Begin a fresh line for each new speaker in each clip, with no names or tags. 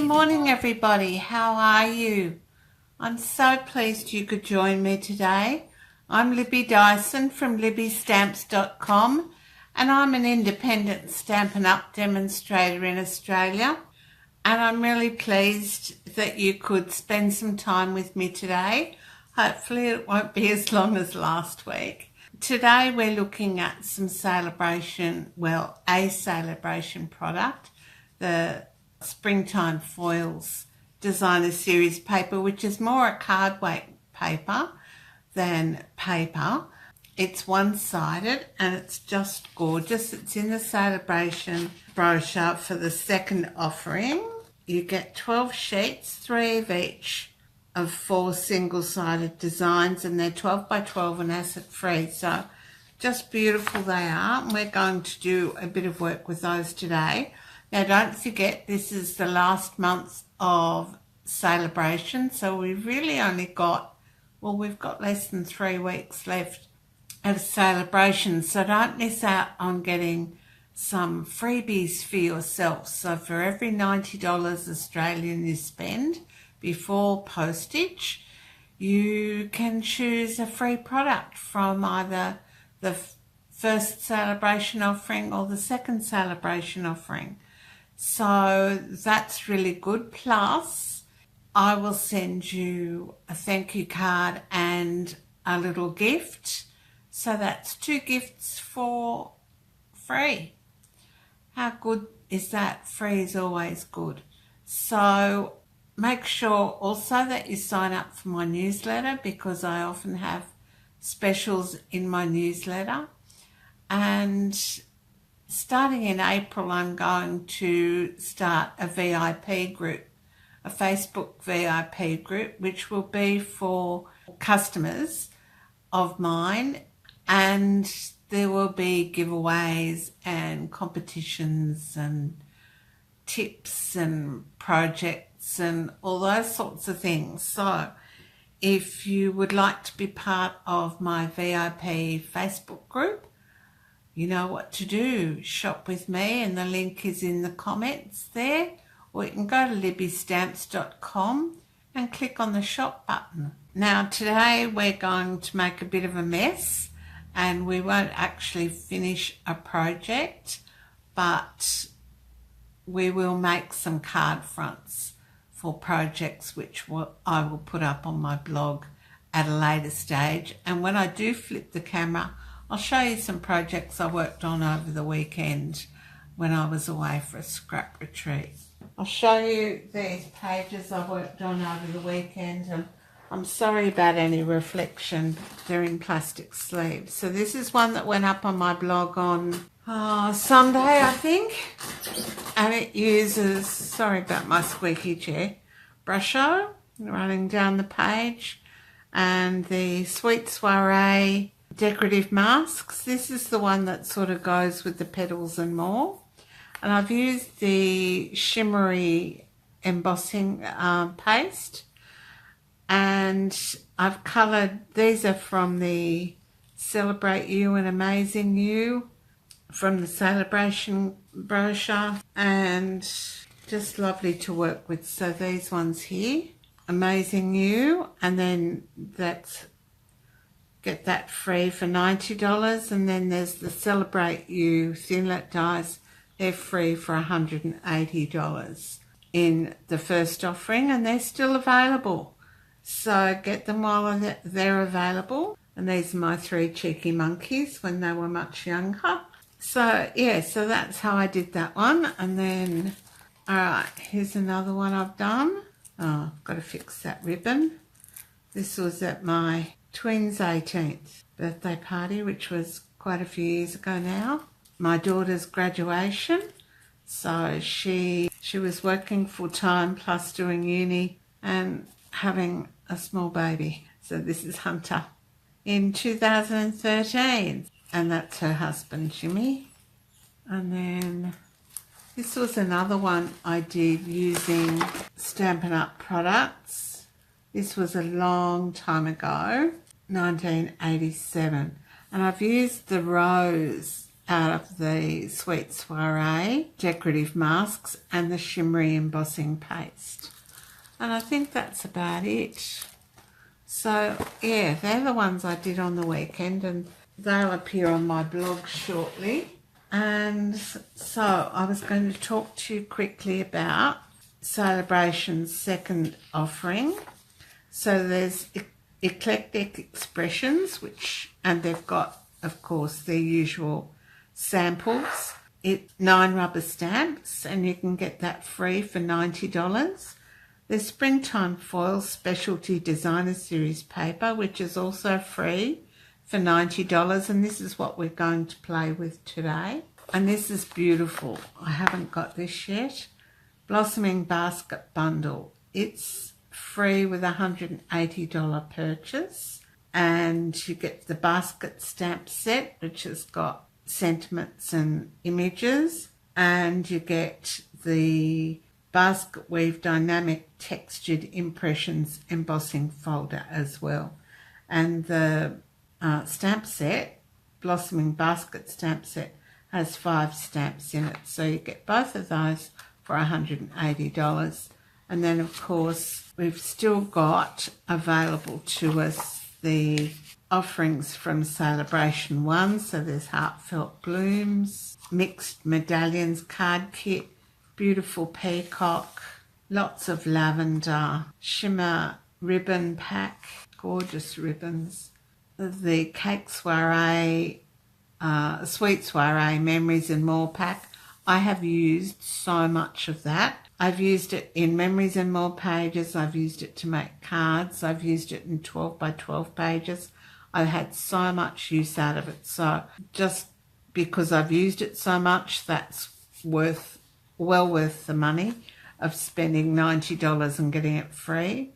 Good morning everybody, how are you? I'm so pleased you could join me today. I'm Libby Dyson from libbystamps.com and I'm an independent Stampin' Up demonstrator in Australia, and I'm really pleased that you could spend some time with me today. Hopefully it won't be as long as last week. Today we're looking at some Sale-A-Bration, well, a Sale-A-Bration product, the Springtime Foils Designer Series paper, which is more a card weight paper than paper. It's one-sided and it's just gorgeous. It's in the Sale-A-Bration brochure for the second offering. You get 12 sheets, 3 of each, of 4 single-sided designs, and they're 12 by 12 and acid free, so just beautiful they are, and we're going to do a bit of work with those today. Now don't forget, this is the last month of Sale-A-Bration, so we've really only got, well, we've got less than 3 weeks left of Sale-A-Bration, so don't miss out on getting some freebies for yourself. So for every $90 Australian you spend before postage, you can choose a free product from either the first Sale-A-Bration offering or the second Sale-A-Bration offering. So that's really good. Plus, I will send you a thank you card and a little gift. So that's 2 gifts for free. How good is that? Free is always good. So make sure also that you sign up for my newsletter, because I often have specials in my newsletter. And starting in April, I'm going to start a VIP group, a Facebook VIP group, which will be for customers of mine, and there will be giveaways and competitions and tips and projects and all those sorts of things. So if you would like to be part of my VIP Facebook group, you know what to do. Shop with me, and the link is in the comments there, or you can go to libbystamps.com and click on the shop button. Now today we're going to make a bit of a mess, and we won't actually finish a project, but we will make some card fronts for projects which I will put up on my blog at a later stage. And when I do flip the camera, I'll show you some projects I worked on over the weekend when I was away for a scrap retreat. I'll show you these pages I worked on over the weekend, and I'm sorry about any reflection. They're in plastic sleeves. So this is one that went up on my blog on Sunday, I think. And it uses, sorry about my squeaky chair, Brusho running down the page, and the Sweet Soiree decorative masks. This is the one that sort of goes with the petals and more. And I've used the shimmery embossing paste, and I've coloured, these are from the Celebrate You and Amazing You from the Sale-A-Bration brochure, and just lovely to work with. So these ones here, Amazing You, and then that's, get that free for $90, and then there's the Celebrate You Thinlet dies. They're free for $180 in the first offering, and they're still available. So get them while they're available. And these are my 3 cheeky monkeys when they were much younger. So yeah, so that's how I did that one. And then, all right, here's another one I've done. Oh, I've got to fix that ribbon. This was at my twins' 18th birthday party, which was quite a few years ago now. My daughter's graduation. So she was working full-time plus doing uni and having a small baby. So this is Hunter in 2013. And that's her husband, Jimmy. And then this was another one I did using Stampin' Up products. This was a long time ago, 1987. And I've used the rose out of the Sweet Soiree decorative masks and the shimmery embossing paste. And I think that's about it. So yeah, they're the ones I did on the weekend, and they'll appear on my blog shortly. And so I was going to talk to you quickly about Sale-A-Bration's second offering. So there's Eclectic Expressions, and they've got, of course, their usual samples. It's 9 rubber stamps, and you can get that free for $90. There's Springtime Foil Specialty Designer Series paper, which is also free for $90, and this is what we're going to play with today. And this is beautiful. I haven't got this yet. Blossoming Basket Bundle. It's free with a $180 purchase, and you get the basket stamp set, which has got sentiments and images, and you get the basket weave dynamic textured impressions embossing folder as well. And the stamp set, Blossoming Basket stamp set, has 5 stamps in it, so you get both of those for $180. And then of course we've still got available to us the offerings from Sale-A-Bration 1. So there's Heartfelt Blooms, Mixed Medallions card kit, Beautiful Peacock, lots of lavender, shimmer ribbon pack, gorgeous ribbons, the Cake Soiree, Sweet Soiree Memories and More pack. I have used so much of that. I've used it in Memories and More pages. I've used it to make cards. I've used it in 12 by 12 pages. I've had so much use out of it. So just because I've used it so much, that's well worth the money of spending $90 and getting it free.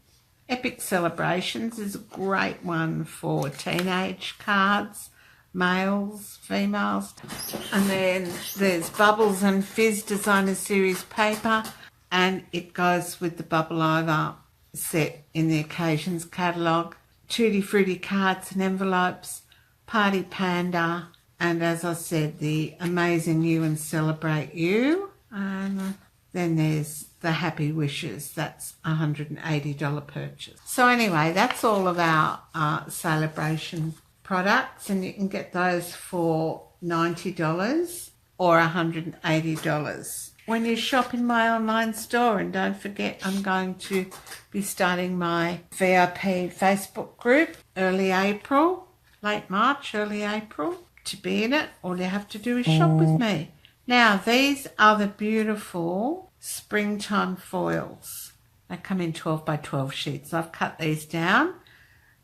Epic Celebrations is a great one for teenage cards, males, females. And then there's Bubbles and Fizz Designer Series paper, and it goes with the Bubble Over set in the Occasions catalogue. Tutti Frutti cards and envelopes, Party Panda, and as I said, the Amazing You and Celebrate You. And then there's the Happy Wishes, that's a $180 purchase. So anyway, that's all of our Sale-A-Bration products, and you can get those for $90 or $180 when you shop in my online store. And don't forget, I'm going to be starting my VIP Facebook group early April, late March, early April. To be in it, all you have to do is shop with me. Now, these are the beautiful Springtime foils. They come in 12 by 12 sheets. I've cut these down.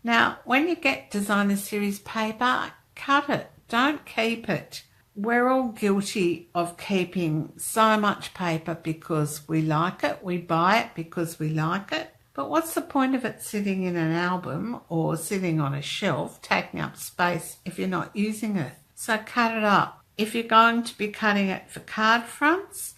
Now, when you get Designer Series paper, cut it. Don't keep it. We're all guilty of keeping so much paper because we like it. We buy it because we like it. But what's the point of it sitting in an album or sitting on a shelf, taking up space if you're not using it? So cut it up. If you're going to be cutting it for card fronts,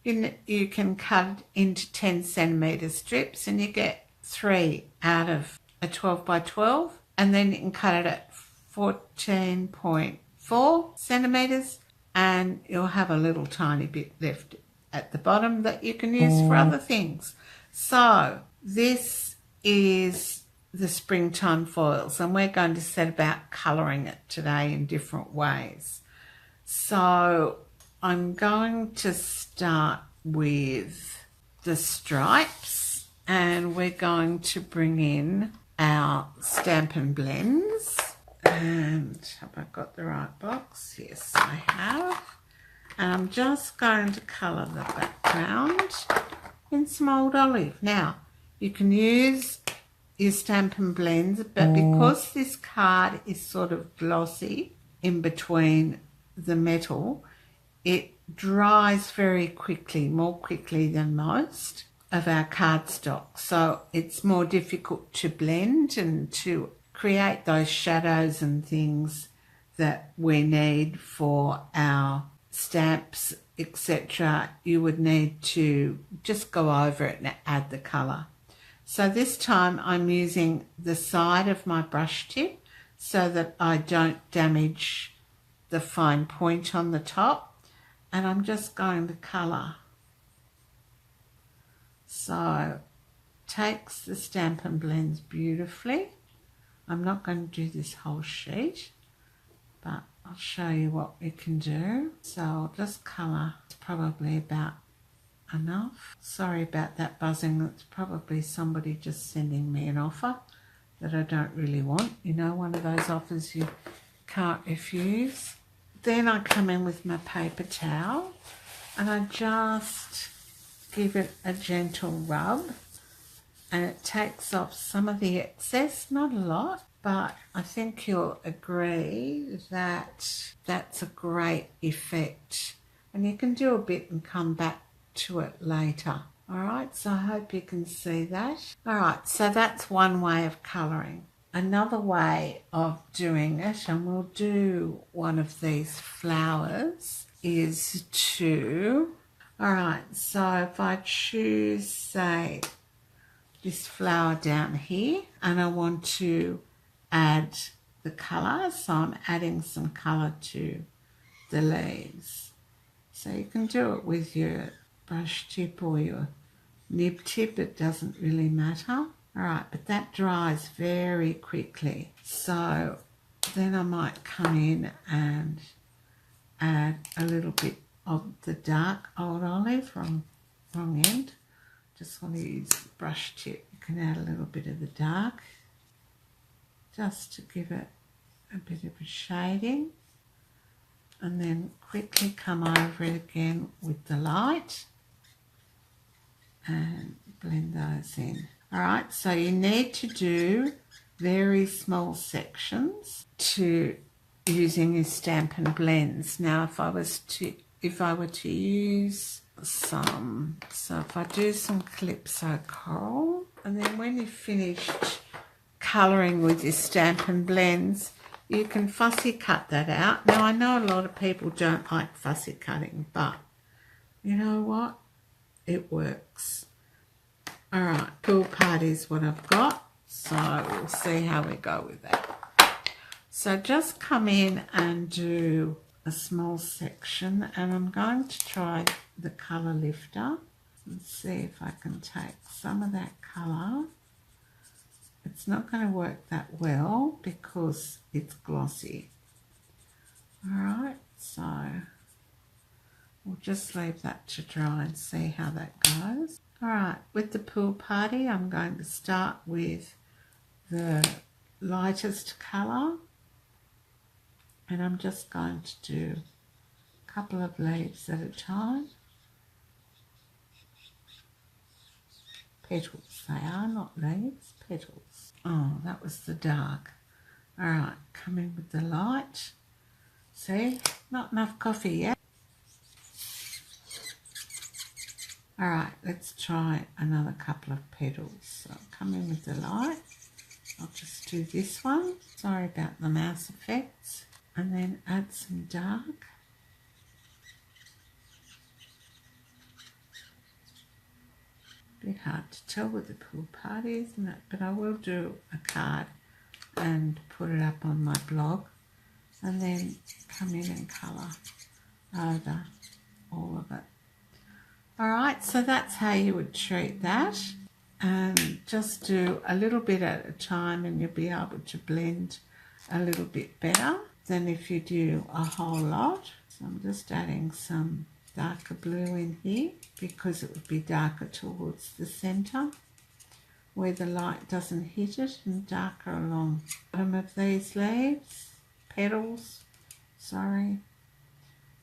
you can cut it into 10 centimetre strips, and you get 3 out of a 12 by 12, and then you can cut it at 14.4 centimetres, and you'll have a little tiny bit left at the bottom that you can use for other things. So this is the Springtime foils, and we're going to set about colouring it today in different ways. So I'm going to start with the stripes, and we're going to bring in our Stampin' Blends. And have I got the right box? Yes, I have. And I'm just going to colour the background in some Old Olive. Now, you can use your Stampin' Blends, but because this card is sort of glossy in between the metal, it dries very quickly, more quickly than most of our cardstock. So it's more difficult to blend and to create those shadows and things that we need for our stamps, etc. You would need to just go over it and add the colour. So this time I'm using the side of my brush tip so that I don't damage the fine point on the top, and I'm just going to colour. So takes the Stampin' Blends beautifully. I'm not going to do this whole sheet, but I'll show you what we can do. So I'll just colour. It's probably about enough. Sorry about that buzzing. It's probably somebody just sending me an offer that I don't really want. You know, one of those offers you can't refuse. Then I come in with my paper towel and I just give it a gentle rub, and it takes off some of the excess, not a lot, but I think you'll agree that that's a great effect. And you can do a bit and come back to it later. All right, so I hope you can see that. All right, so that's one way of colouring. Another way of doing it, and we'll do one of these flowers, is to, all right, so if I choose, say, this flower down here, and I want to add the colour, so I'm adding some colour to the leaves. So you can do it with your brush tip or your nib tip, it doesn't really matter. All right, but that dries very quickly. So then I might come in and add a little bit of the dark old olive, wrong end. Just want to use the brush tip. You can add a little bit of the dark just to give it a bit of a shading, and then quickly come over it again with the light and blend those in. All right, so you need to do very small sections to using your Stampin' Blends. Now if I were to use some, so if I do some Calypso Coral, and then when you've finished colouring with your Stampin' Blends, you can fussy cut that out. Now I know a lot of people don't like fussy cutting, but you know what? It works. All right, Pool Party is what I've got, so we'll see how we go with that. So just come in and do a small section, and I'm going to try the colour lifter and see if I can take some of that colour. It's not going to work that well because it's glossy. All right, so we'll just leave that to dry and see how that goes. All right, with the Pool Party, I'm going to start with the lightest colour, and I'm just going to do a couple of leaves at a time. Petals, they are, not leaves, petals. Oh, that was the dark. All right, come in with the light. See, not enough coffee yet. All right, let's try another couple of petals. So I'll come in with the light. I'll just do this one. Sorry about the mouse effects. And then add some dark. Bit hard to tell with the Pool Party, isn't it? But I will do a card and put it up on my blog, and then come in and colour over all of it. All right, so that's how you would treat that, and just do a little bit at a time, and you'll be able to blend a little bit better than if you do a whole lot. So I'm just adding some darker blue in here because it would be darker towards the centre where the light doesn't hit it, and darker along the bottom of these leaves, petals, sorry.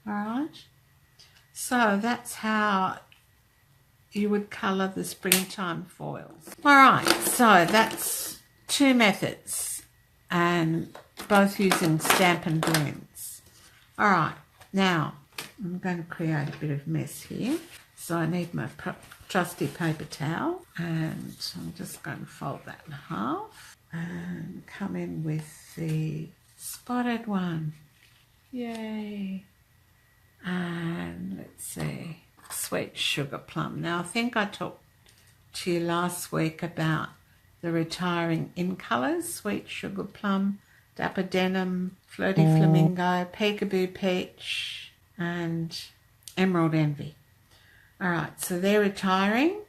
All right, so that's how you would colour the springtime foils. All right, so that's two methods, and both using Stampin' Blends. All right, now I'm going to create a bit of mess here. So I need my trusty paper towel, and I'm just going to fold that in half and come in with the spotted one. Yay! And let's see, Sweet Sugar Plum. Now I think I talked to you last week about the retiring in colours, Sweet Sugar Plum Dapper Denim, Flirty Flamingo, Peekaboo Peach, and Emerald Envy. Alright, so they're retiring,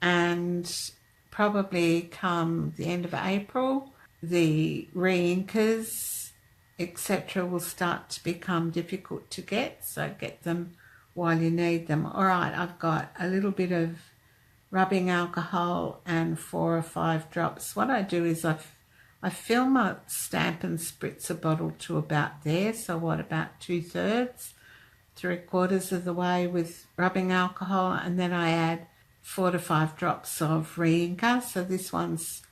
and probably come the end of April, the re-inkers, etc. will start to become difficult to get, so get them while you need them. Alright, I've got a little bit of rubbing alcohol and 4 or 5 drops. What I do is I fill my Stampin' Spritzer bottle to about there, so what, about 2/3, 3/4 of the way with rubbing alcohol, and then I add 4 to 5 drops of re-inker. So this one's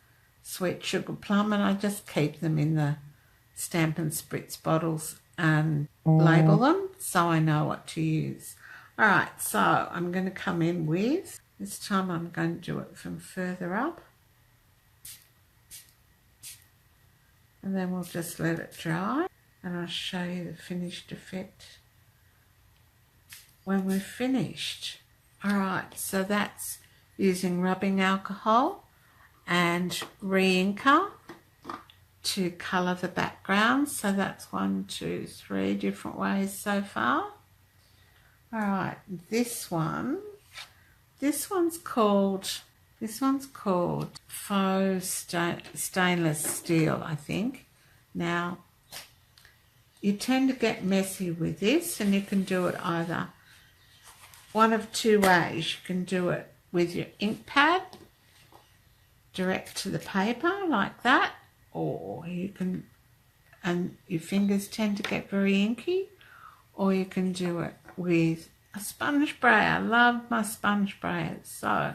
Sweet Sugar Plum, and I just keep them in the Stampin' Spritz bottles and label them so I know what to use. Alright, so I'm going to come in with, this time I'm going to do it from further up, and then we'll just let it dry and I'll show you the finished effect when we're finished. Alright, so that's using rubbing alcohol and re-inker to colour the background. So that's 1, 2, 3 different ways so far. Alright, this one's called faux stainless steel, I think. Now, you tend to get messy with this, and you can do it either one of 2 ways. You can do it with your ink pad direct to the paper like that, or you can, and your fingers tend to get very inky, or you can do it with a sponge sprayer. I love my sponge sprayers. So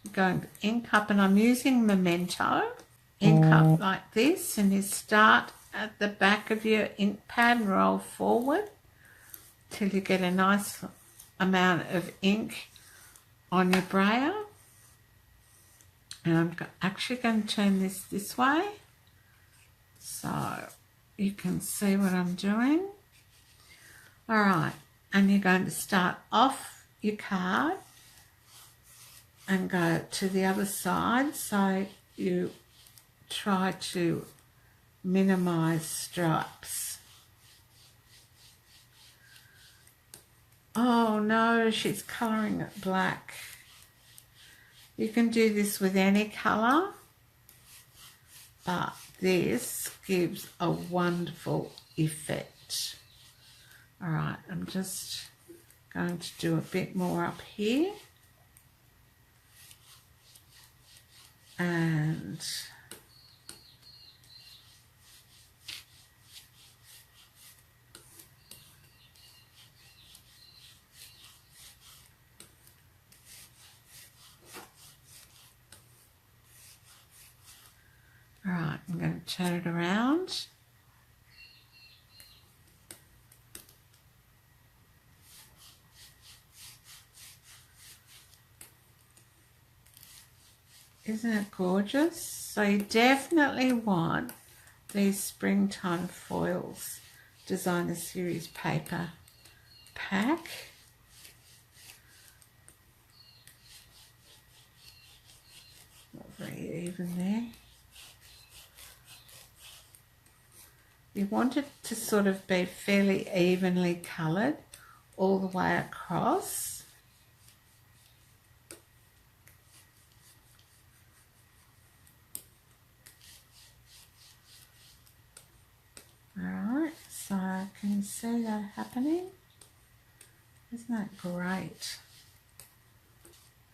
you're going to ink up, and I'm using Memento. Ink up like this, and you start at the back of your ink pad and roll forward till you get a nice amount of ink on your brayer. And I'm actually going to turn this way so you can see what I'm doing. Alright, and you're going to start off your card and go to the other side, so you try to minimize stripes. Oh no, she's colouring it black. You can do this with any colour, but this gives a wonderful effect. Alright, I'm just going to do a bit more up here. And alright, I'm going to turn it around. Isn't it gorgeous? So you definitely want these springtime foils designer series paper pack. Not very even there. You want it to sort of be fairly evenly coloured all the way across. Alright, so can you see that happening? Isn't that great?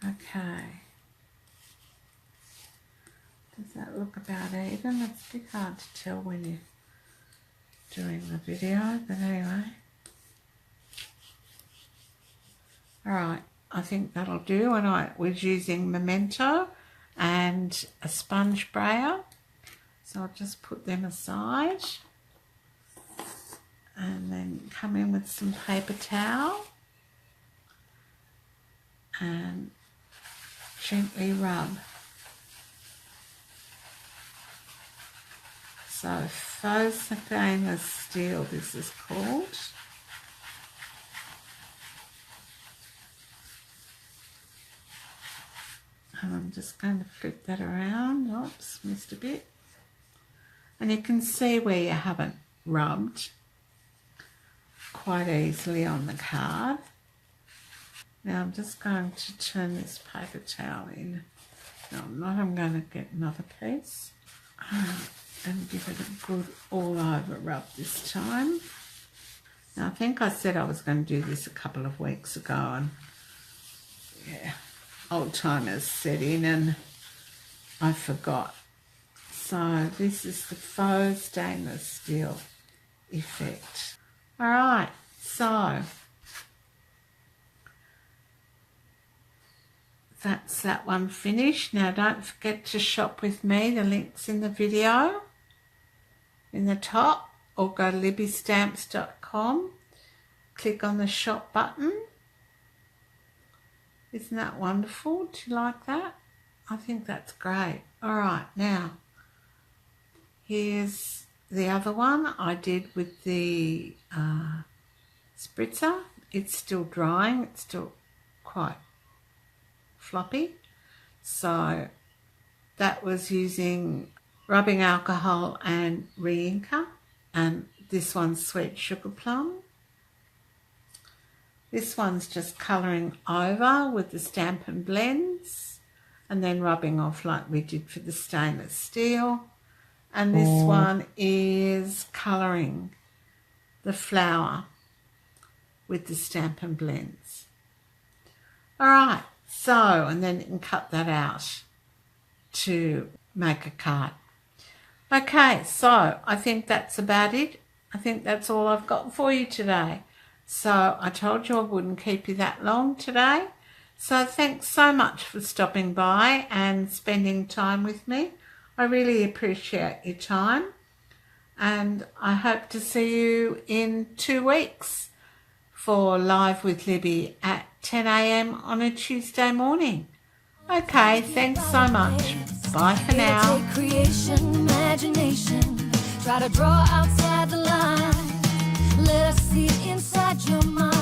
Okay. Does that look about even? It's a bit hard to tell when you're doing the video, but anyway. Alright, I think that'll do. And I was using Memento and a sponge sprayer. So I'll just put them aside. And then come in with some paper towel and gently rub. So faux stainless steel, this is called. And I'm just going to flip that around. Oops, missed a bit. and you can see where you haven't rubbed quite easily on the card. Now I'm just going to turn this paper towel in. No, I'm not. I'm going to get another piece and give it a good all over rub this time. Now I think I said I was going to do this a couple of weeks ago, and yeah, old timers set in and I forgot. So this is the faux stainless steel effect. Alright, so that's that one finished. Now don't forget to shop with me. The link's in the video in the top, or go to libbystamps.com. Click on the shop button. Isn't that wonderful? Do you like that? I think that's great. Alright, now here's the other one I did with the spritzer. It's still drying. It's still quite floppy. So that was using rubbing alcohol and re-inker, and this one's sweet sugar plum. This one's just colouring over with the Stampin' Blends and then rubbing off like we did for the stainless steel. And this one is colouring the flower with the Stampin' Blends. Alright, so, and then you can cut that out to make a card. Okay, so I think that's about it. I think that's all I've got for you today. So I told you I wouldn't keep you that long today. So thanks so much for stopping by and spending time with me. I really appreciate your time, and I hope to see you in 2 weeks for Live with Libby at 10 a.m. on a Tuesday morning. Okay, thanks so much. Bye for now.
Creation, imagination, try to draw outside the line. Let us see inside your mind.